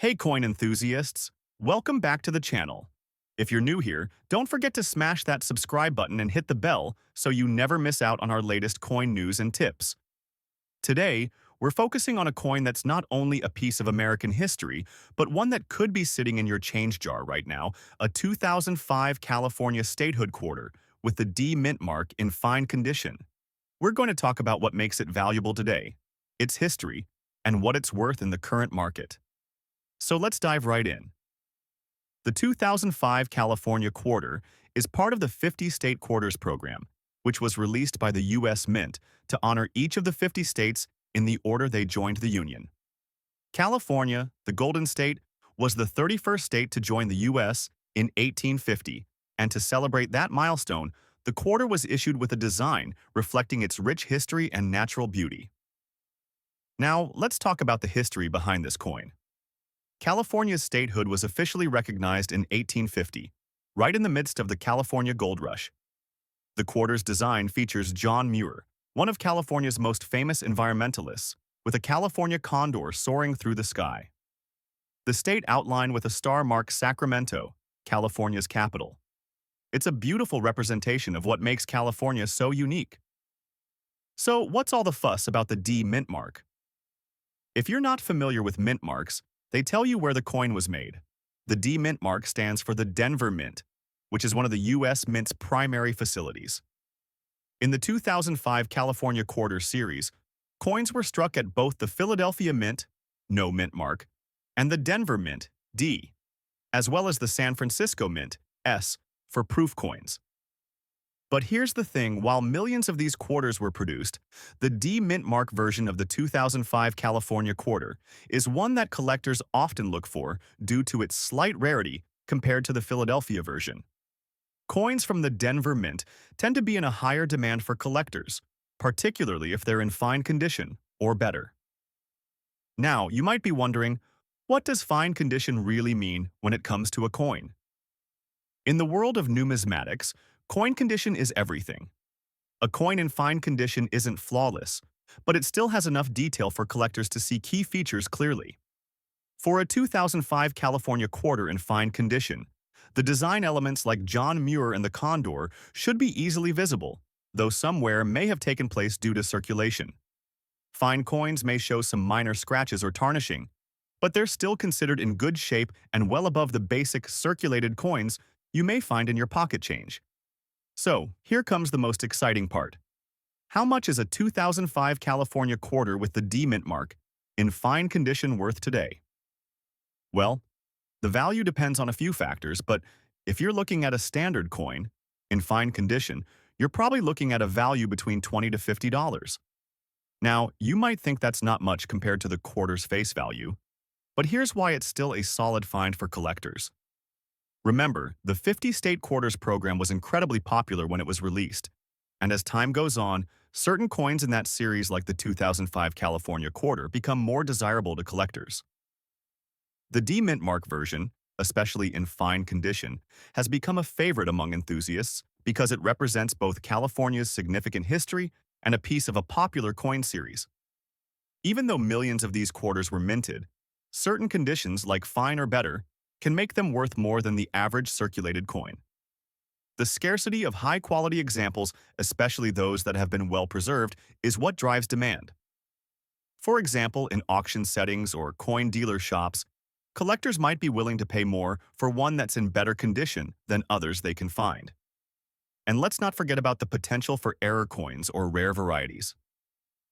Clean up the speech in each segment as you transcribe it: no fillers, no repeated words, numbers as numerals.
Hey coin enthusiasts, welcome back to the channel. If you're new here, don't forget to smash that subscribe button and hit the bell so you never miss out on our latest coin news and tips. Today, we're focusing on a coin that's not only a piece of American history, but one that could be sitting in your change jar right now, a 2005 California statehood quarter with the D mint mark in fine condition. We're going to talk about what makes it valuable today, its history, and what it's worth in the current market. So let's dive right in. The 2005 California Quarter is part of the 50 State Quarters program, which was released by the U.S. Mint to honor each of the 50 states in the order they joined the Union. California, the Golden State, was the 31st state to join the U.S. in 1850, and to celebrate that milestone, the quarter was issued with a design reflecting its rich history and natural beauty. Now, let's talk about the history behind this coin. California's statehood was officially recognized in 1850, right in the midst of the California Gold Rush. The quarter's design features John Muir, one of California's most famous environmentalists, with a California condor soaring through the sky. The state outline with a star marks Sacramento, California's capital. It's a beautiful representation of what makes California so unique. So, what's all the fuss about the D mint mark? If you're not familiar with mint marks, they tell you where the coin was made. The D Mint mark stands for the Denver Mint, which is one of the U.S. Mint's primary facilities. In the 2005 California Quarter series, coins were struck at both the Philadelphia Mint, no mint mark, and the Denver Mint, D, as well as the San Francisco Mint, S, for proof coins. But here's the thing, while millions of these quarters were produced, the D mint mark version of the 2005 California Quarter is one that collectors often look for due to its slight rarity compared to the Philadelphia version. Coins from the Denver Mint tend to be in a higher demand for collectors, particularly if they're in fine condition or better. Now, you might be wondering, what does fine condition really mean when it comes to a coin? In the world of numismatics, coin condition is everything. A coin in fine condition isn't flawless, but it still has enough detail for collectors to see key features clearly. For a 2005 California Quarter in fine condition, the design elements like John Muir and the condor should be easily visible, though some wear may have taken place due to circulation. Fine coins may show some minor scratches or tarnishing, but they're still considered in good shape and well above the basic circulated coins you may find in your pocket change. So, here comes the most exciting part. How much is a 2005 California Quarter with the D mint mark in fine condition worth today? Well, the value depends on a few factors, but if you're looking at a standard coin in fine condition, you're probably looking at a value between $20 to $50. Now, you might think that's not much compared to the quarter's face value, but here's why it's still a solid find for collectors. Remember, the 50 State Quarters program was incredibly popular when it was released, and as time goes on, certain coins in that series like the 2005 California Quarter become more desirable to collectors. The D mint mark version, especially in fine condition, has become a favorite among enthusiasts because it represents both California's significant history and a piece of a popular coin series. Even though millions of these quarters were minted, certain conditions like fine or better can make them worth more than the average circulated coin. The scarcity of high-quality examples, especially those that have been well-preserved, is what drives demand. For example, in auction settings or coin dealer shops, collectors might be willing to pay more for one that's in better condition than others they can find. And let's not forget about the potential for error coins or rare varieties.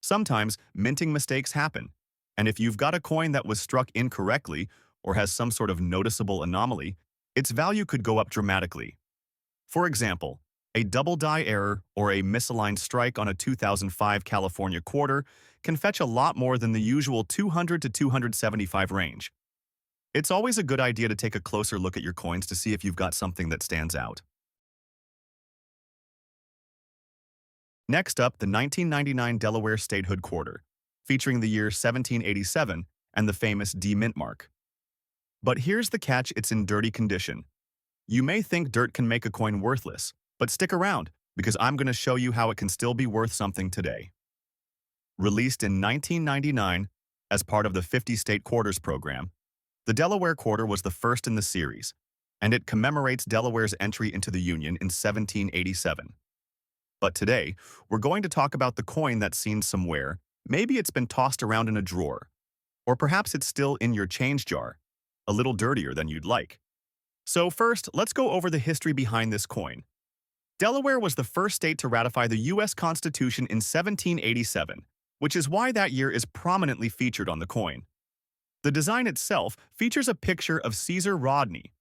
Sometimes minting mistakes happen, and if you've got a coin that was struck incorrectly or has some sort of noticeable anomaly, its value could go up dramatically. For example, a double die error or a misaligned strike on a 2005 California Quarter can fetch a lot more than the usual 200 to 275 range. It's always a good idea to take a closer look at your coins to see if you've got something that stands out. Next up, the 1999 Delaware Statehood Quarter, featuring the year 1787 and the famous D mint mark. But here's the catch, it's in dirty condition. You may think dirt can make a coin worthless, but stick around, because I'm going to show you how it can still be worth something today. Released in 1999 as part of the 50 State Quarters program, The Delaware Quarter was the first in the series, and it commemorates Delaware's entry into the Union in 1787. But today, we're going to talk about the coin that's seen somewhere. Maybe it's been tossed around in a drawer, or perhaps it's still in your change jar, a little dirtier than you'd like. So first, let's go over the history behind this coin. Delaware was the first state to ratify the U.S. Constitution in 1787, which is why that year is prominently featured on the coin. The design itself features a picture of Caesar Rodney,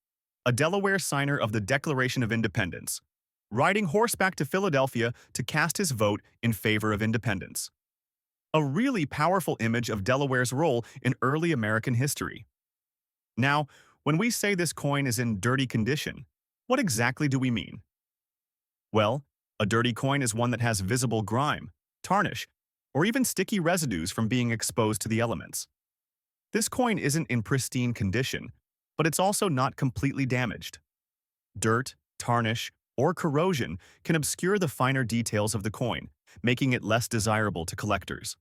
a Delaware signer of the Declaration of Independence, riding horseback to Philadelphia to cast his vote in favor of independence. A really powerful image of Delaware's role in early American history. Now, when we say this coin is in dirty condition, what exactly do we mean? Well, a dirty coin is one that has visible grime, tarnish, or even sticky residues from being exposed to the elements. This coin isn't in pristine condition, but it's also not completely damaged. Dirt, tarnish, or corrosion can obscure the finer details of the coin, making it less desirable to collectors.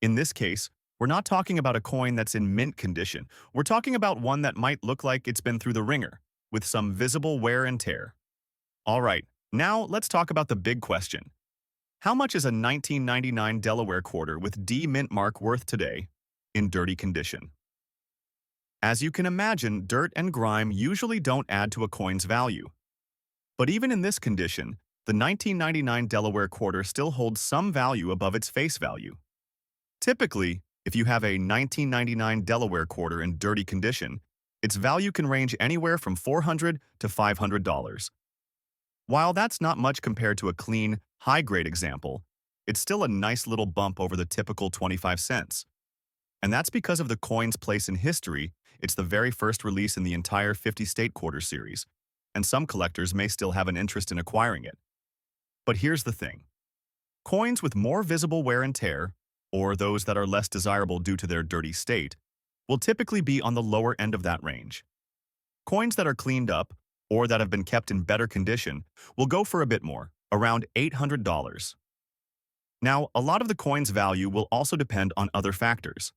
In this case, we're not talking about a coin that's in mint condition. We're talking about one that might look like it's been through the ringer, with some visible wear and tear. All right, now let's talk about the big question. How much is a 1999 Delaware quarter with D mint mark worth today in dirty condition? As you can imagine, dirt and grime usually don't add to a coin's value. But even in this condition, the 1999 Delaware quarter still holds some value above its face value. Typically, if you have a 1999 Delaware quarter in dirty condition, its value can range anywhere from $400 to $500. While that's not much compared to a clean, high-grade example, it's still a nice little bump over the typical 25 cents. And that's because of the coin's place in history. It's the very first release in the entire 50-state quarter series, and some collectors may still have an interest in acquiring it. But here's the thing. Coins with more visible wear and tear, or those that are less desirable due to their dirty state, will typically be on the lower end of that range. Coins that are cleaned up, or that have been kept in better condition, will go for a bit more, around $800. Now, a lot of the coin's value will also depend on other factors.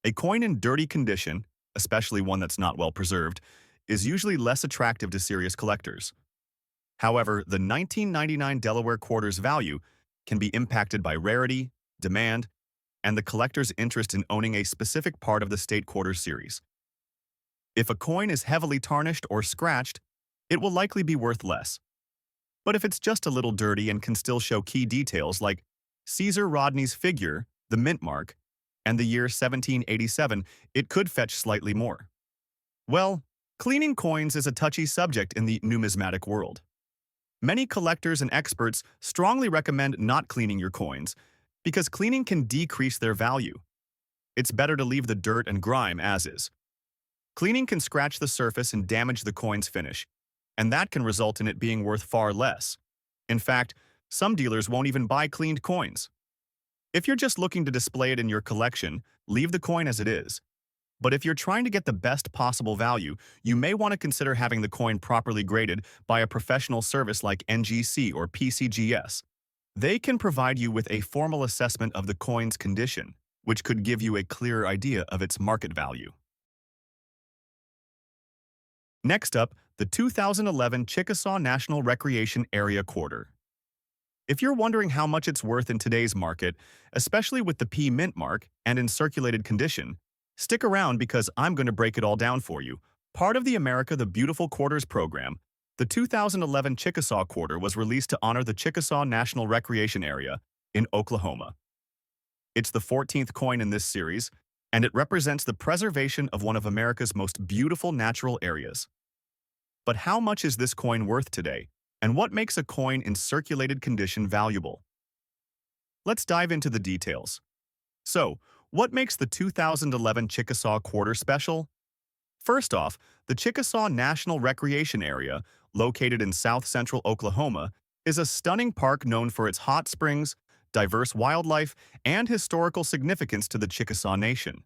A coin in dirty condition, especially one that's not well preserved, is usually less attractive to serious collectors. However, the 1999 Delaware quarter's value can be impacted by rarity, demand, and the collector's interest in owning a specific part of the state quarter series. If a coin is heavily tarnished or scratched, it will likely be worth less. But if it's just a little dirty and can still show key details like Caesar Rodney's figure, the mint mark, and the year 1787, it could fetch slightly more. Well, cleaning coins is a touchy subject in the numismatic world. Many collectors and experts strongly recommend not cleaning your coins because cleaning can decrease their value. It's better to leave the dirt and grime as is. Cleaning can scratch the surface and damage the coin's finish, and that can result in it being worth far less. In fact, some dealers won't even buy cleaned coins. If you're just looking to display it in your collection, leave the coin as it is. But if you're trying to get the best possible value, you may want to consider having the coin properly graded by a professional service like NGC or PCGS. They can provide you with a formal assessment of the coin's condition, which could give you a clearer idea of its market value. Next up, the 2011 Chickasaw National Recreation Area Quarter. If you're wondering how much it's worth in today's market, especially with the P mint mark and in circulated condition, stick around because I'm going to break it all down for you. Part of the America the Beautiful Quarters program, the 2011 Chickasaw Quarter was released to honor the Chickasaw National Recreation Area in Oklahoma. It's the 14th coin in this series, and it represents the preservation of one of America's most beautiful natural areas. But how much is this coin worth today, and what makes a coin in circulated condition valuable? Let's dive into the details. So, what makes the 2011 Chickasaw Quarter special? First off, the Chickasaw National Recreation Area, located in south-central Oklahoma, is a stunning park known for its hot springs, diverse wildlife, and historical significance to the Chickasaw Nation.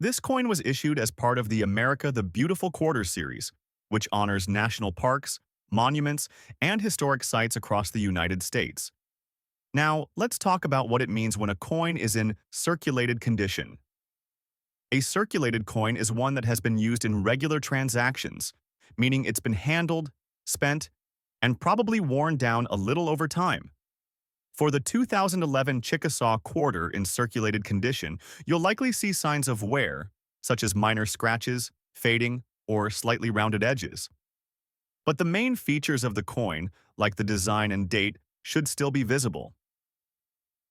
This coin was issued as part of the America the Beautiful Quarter series, which honors national parks, monuments, and historic sites across the United States. Now, let's talk about what it means when a coin is in circulated condition. A circulated coin is one that has been used in regular transactions, meaning it's been handled, spent, and probably worn down a little over time. For the 2011 Chickasaw Quarter in circulated condition, you'll likely see signs of wear, such as minor scratches, fading, or slightly rounded edges. But the main features of the coin, like the design and date, should still be visible.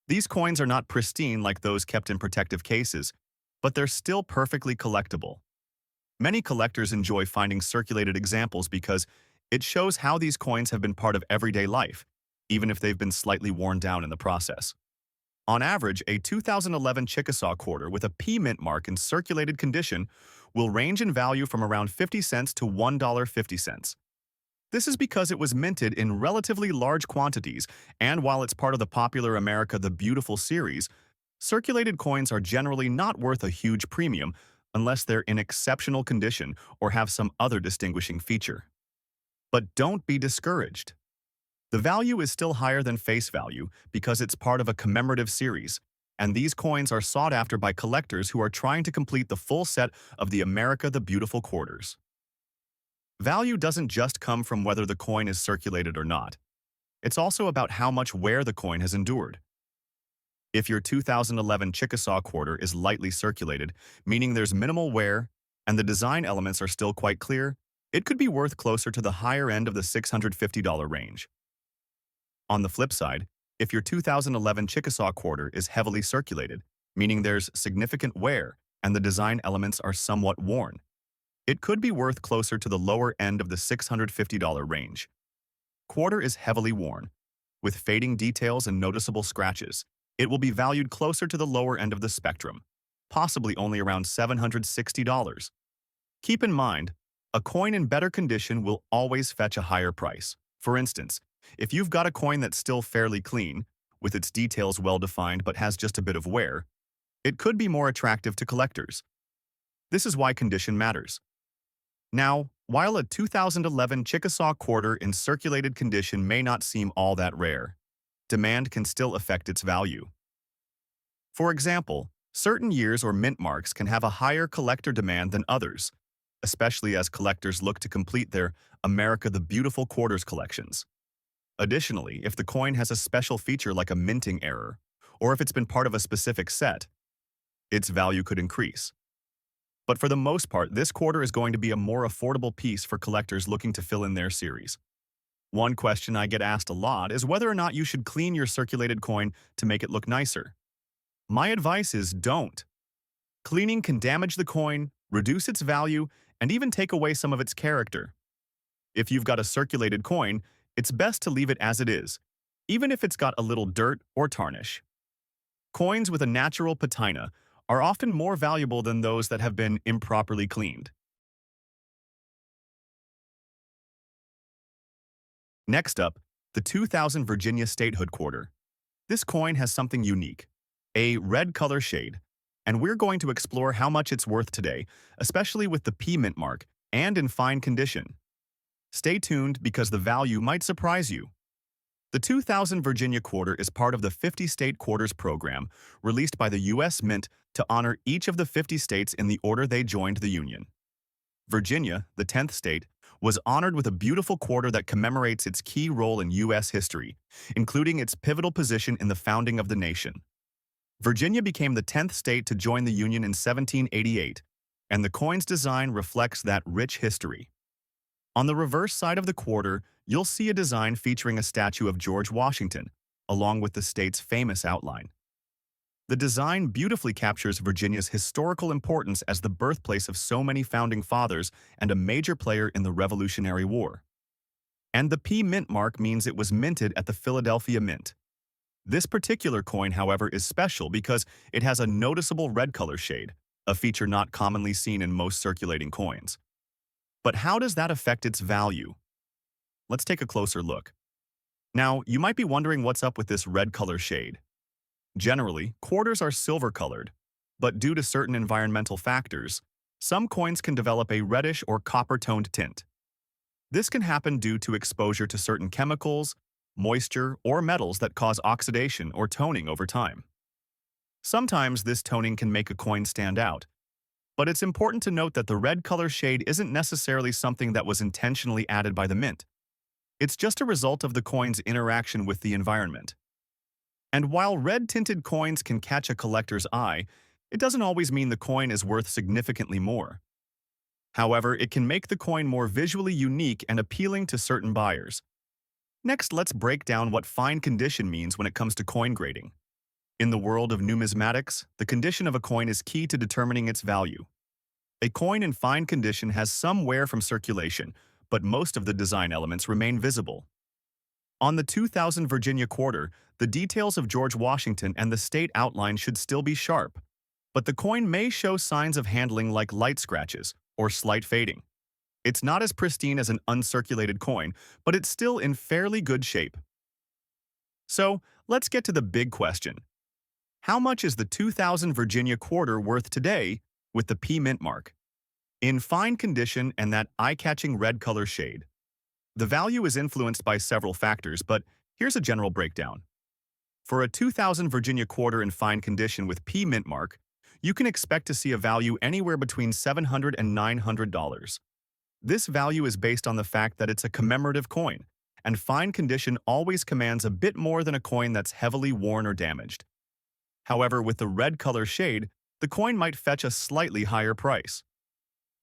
These coins are not pristine like those kept in protective cases, but they're still perfectly collectible. Many collectors enjoy finding circulated examples because it shows how these coins have been part of everyday life, even if they've been slightly worn down in the process. On average, a 2011 Chickasaw Quarter with a P mint mark in circulated condition will range in value from around 50 cents to $1.50. This is because it was minted in relatively large quantities, and while it's part of the popular America the Beautiful series, circulated coins are generally not worth a huge premium unless they're in exceptional condition or have some other distinguishing feature. But don't be discouraged. The value is still higher than face value because it's part of a commemorative series, and these coins are sought after by collectors who are trying to complete the full set of the America the Beautiful quarters. Value doesn't just come from whether the coin is circulated or not. It's also about how much wear the coin has endured. If your 2011 Chickasaw Quarter is lightly circulated, meaning there's minimal wear and the design elements are still quite clear, it could be worth closer to the higher end of the $650 range. On the flip side, if your 2011 Chickasaw Quarter is heavily circulated, meaning there's significant wear and the design elements are somewhat worn, it could be worth closer to the lower end of the $650 range. Quarter is heavily worn, with fading details and noticeable scratches. It will be valued closer to the lower end of the spectrum, possibly only around $760. Keep in mind, a coin in better condition will always fetch a higher price. For instance, if you've got a coin that's still fairly clean, with its details well-defined but has just a bit of wear, it could be more attractive to collectors. This is why condition matters. Now, while a 2011 Chickasaw Quarter in circulated condition may not seem all that rare, demand can still affect its value. For example, certain years or mint marks can have a higher collector demand than others, especially as collectors look to complete their America the Beautiful quarters collections. Additionally, if the coin has a special feature like a minting error, or if it's been part of a specific set, its value could increase. But for the most part, this quarter is going to be a more affordable piece for collectors looking to fill in their series. One question I get asked a lot is whether or not you should clean your circulated coin to make it look nicer. My advice is don't. Cleaning can damage the coin, reduce its value, and even take away some of its character. If you've got a circulated coin, it's best to leave it as it is, even if it's got a little dirt or tarnish. Coins with a natural patina are often more valuable than those that have been improperly cleaned. Next up, the 2000 Virginia Statehood Quarter. This coin has something unique, a red color shade, and we're going to explore how much it's worth today, especially with the P mint mark and in fine condition. Stay tuned because the value might surprise you. The 2000 Virginia Quarter is part of the 50 State Quarters program released by the U.S. Mint to honor each of the 50 states in the order they joined the Union. Virginia, the 10th state, was honored with a beautiful quarter that commemorates its key role in U.S. history, including its pivotal position in the founding of the nation. Virginia became the 10th state to join the Union in 1788, and the coin's design reflects that rich history. On the reverse side of the quarter, you'll see a design featuring a statue of George Washington, along with the state's famous outline. The design beautifully captures Virginia's historical importance as the birthplace of so many founding fathers and a major player in the Revolutionary War. And the P mint mark means it was minted at the Philadelphia Mint. This particular coin, however, is special because it has a noticeable red color shade, a feature not commonly seen in most circulating coins. But how does that affect its value? Let's take a closer look. Now, you might be wondering what's up with this red color shade. Generally, quarters are silver-colored, but due to certain environmental factors, some coins can develop a reddish or copper-toned tint. This can happen due to exposure to certain chemicals, moisture, or metals that cause oxidation or toning over time. Sometimes this toning can make a coin stand out, But it's important to note that the red color shade isn't necessarily something that was intentionally added by the mint. It's just a result of the coin's interaction with the environment. And while red-tinted coins can catch a collector's eye, it doesn't always mean the coin is worth significantly more. However, it can make the coin more visually unique and appealing to certain buyers. Next, let's break down what fine condition means when it comes to coin grading. In the world of numismatics, the condition of a coin is key to determining its value. A coin in fine condition has some wear from circulation, but most of the design elements remain visible. On the 2000 Virginia Quarter, the details of George Washington and the state outline should still be sharp, but the coin may show signs of handling like light scratches or slight fading. It's not as pristine as an uncirculated coin, but it's still in fairly good shape. So, let's get to the big question. How much is the 2000 Virginia Quarter worth today with the P mint mark? In fine condition and that eye-catching red color shade. The value is influenced by several factors, but here's a general breakdown. For a 2000 Virginia Quarter in fine condition with P mint mark, you can expect to see a value anywhere between $700 and $900. This value is based on the fact that it's a commemorative coin, and fine condition always commands a bit more than a coin that's heavily worn or damaged. However, with the red color shade, the coin might fetch a slightly higher price.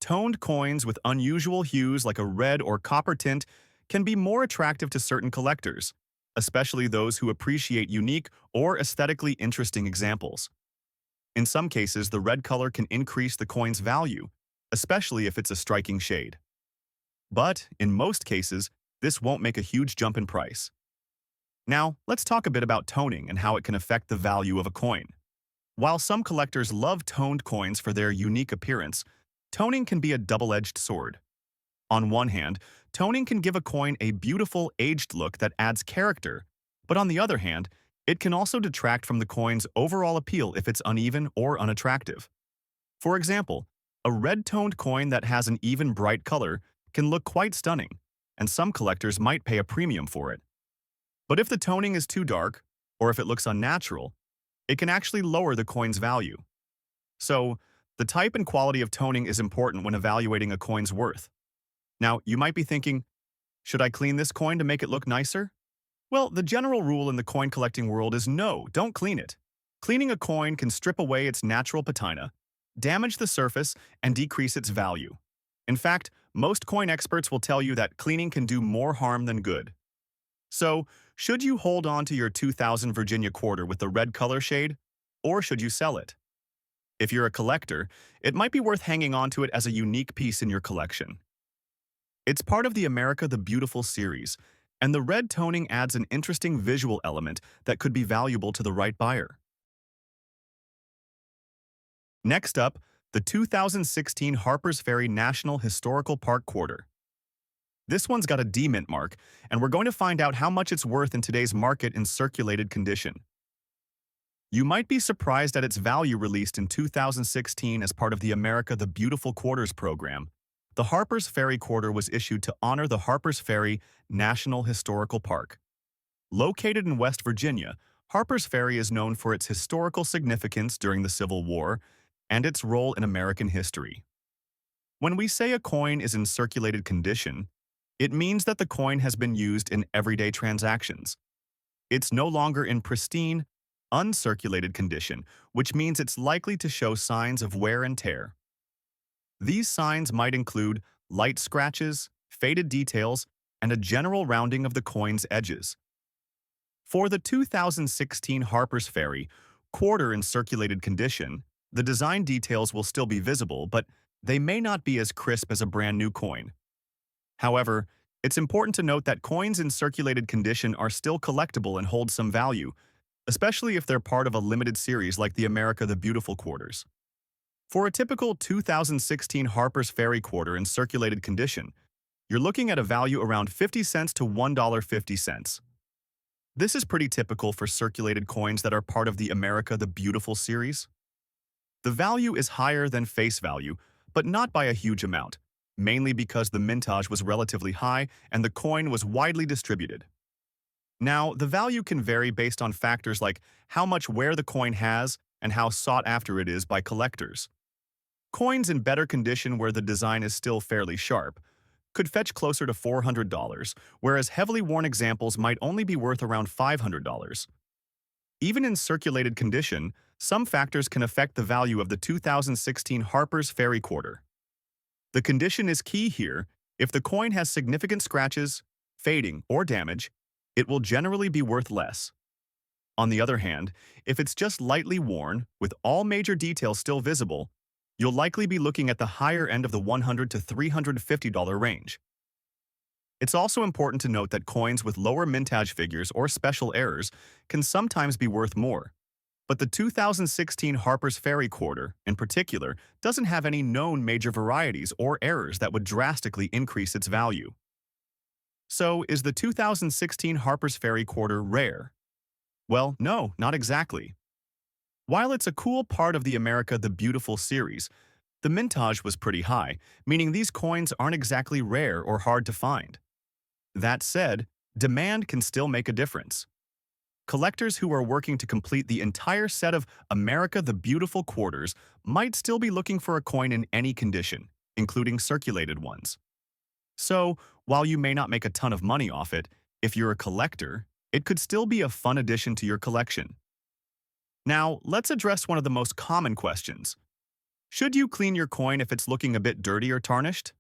Toned coins with unusual hues like a red or copper tint can be more attractive to certain collectors, especially those who appreciate unique or aesthetically interesting examples. In some cases, the red color can increase the coin's value, especially if it's a striking shade. But, in most cases, this won't make a huge jump in price. Now, let's talk a bit about toning and how it can affect the value of a coin. While some collectors love toned coins for their unique appearance, toning can be a double-edged sword. On one hand, toning can give a coin a beautiful, aged look that adds character, but on the other hand, it can also detract from the coin's overall appeal if it's uneven or unattractive. For example, a red-toned coin that has an even bright color can look quite stunning, and some collectors might pay a premium for it. But if the toning is too dark, or if it looks unnatural, it can actually lower the coin's value. So, the type and quality of toning is important when evaluating a coin's worth. Now, you might be thinking, should I clean this coin to make it look nicer? Well, the general rule in the coin collecting world is no, don't clean it. Cleaning a coin can strip away its natural patina, damage the surface, and decrease its value. In fact, most coin experts will tell you that cleaning can do more harm than good. So, should you hold on to your 2000 Virginia Quarter with the red color shade, or should you sell it? If you're a collector, it might be worth hanging on to it as a unique piece in your collection. It's part of the America the Beautiful series, and the red toning adds an interesting visual element that could be valuable to the right buyer. Next up, the 2016 Harpers Ferry National Historical Park Quarter. This one's got a D mint mark, and we're going to find out how much it's worth in today's market in circulated condition. You might be surprised at its value released in 2016 as part of the America the Beautiful Quarters program. The Harpers Ferry Quarter was issued to honor the Harpers Ferry National Historical Park. Located in West Virginia, Harpers Ferry is known for its historical significance during the Civil War and its role in American history. When we say a coin is in circulated condition, it means that the coin has been used in everyday transactions. It's no longer in pristine, uncirculated condition, which means it's likely to show signs of wear and tear. These signs might include light scratches, faded details, and a general rounding of the coin's edges. For the 2016 Harpers Ferry Quarter in circulated condition, the design details will still be visible, but they may not be as crisp as a brand new coin. However, it's important to note that coins in circulated condition are still collectible and hold some value, especially if they're part of a limited series like the America the Beautiful Quarters. For a typical 2016 Harpers Ferry Quarter in circulated condition, you're looking at a value around 50 cents to $1.50. This is pretty typical for circulated coins that are part of the America the Beautiful series. The value is higher than face value, but not by a huge amount, mainly because the mintage was relatively high and the coin was widely distributed. Now, the value can vary based on factors like how much wear the coin has and how sought after it is by collectors. Coins in better condition where the design is still fairly sharp could fetch closer to $400, whereas heavily worn examples might only be worth around $500. Even in circulated condition, some factors can affect the value of the 2016 Harpers Ferry Quarter. The condition is key here. If the coin has significant scratches, fading, or damage, it will generally be worth less. On the other hand, if it's just lightly worn, with all major details still visible, you'll likely be looking at the higher end of the $100 to $350 range. It's also important to note that coins with lower mintage figures or special errors can sometimes be worth more. But the 2016 Harpers Ferry Quarter, in particular, doesn't have any known major varieties or errors that would drastically increase its value. So, is the 2016 Harpers Ferry Quarter rare? Well, no, not exactly. While it's a cool part of the America the Beautiful series, the mintage was pretty high, meaning these coins aren't exactly rare or hard to find. That said, demand can still make a difference. Collectors who are working to complete the entire set of America the Beautiful quarters might still be looking for a coin in any condition, including circulated ones. So, while you may not make a ton of money off it, if you're a collector, it could still be a fun addition to your collection. Now, let's address one of the most common questions. Should you clean your coin if it's looking a bit dirty or tarnished?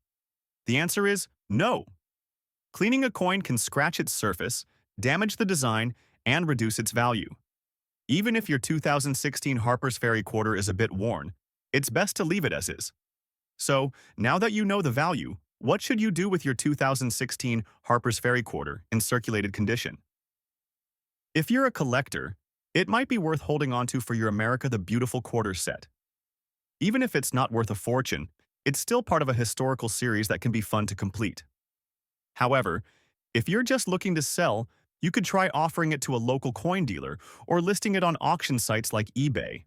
The answer is no. Cleaning a coin can scratch its surface, damage the design, and reduce its value. Even if your 2016 Harpers Ferry Quarter is a bit worn, it's best to leave it as is. So, now that you know the value, what should you do with your 2016 Harpers Ferry Quarter in circulated condition? If you're a collector, it might be worth holding onto for your America the Beautiful quarter set. Even if it's not worth a fortune, it's still part of a historical series that can be fun to complete. However, if you're just looking to sell, you could try offering it to a local coin dealer or listing it on auction sites like eBay.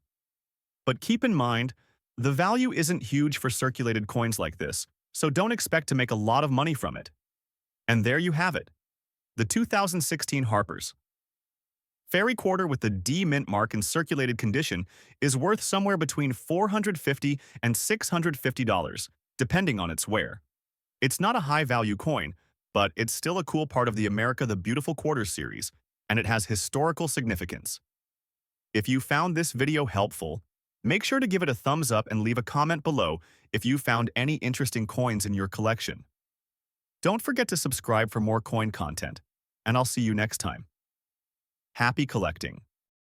But keep in mind, the value isn't huge for circulated coins like this, so don't expect to make a lot of money from it. And there you have it, the 2016 Harpers Ferry Quarter with the D mint mark in circulated condition is worth somewhere between $450 and $650, depending on its wear. It's not a high-value coin, but it's still a cool part of the America the Beautiful Quarter series, and it has historical significance. If you found this video helpful, make sure to give it a thumbs up and leave a comment below if you found any interesting coins in your collection. Don't forget to subscribe for more coin content, and I'll see you next time. Happy collecting!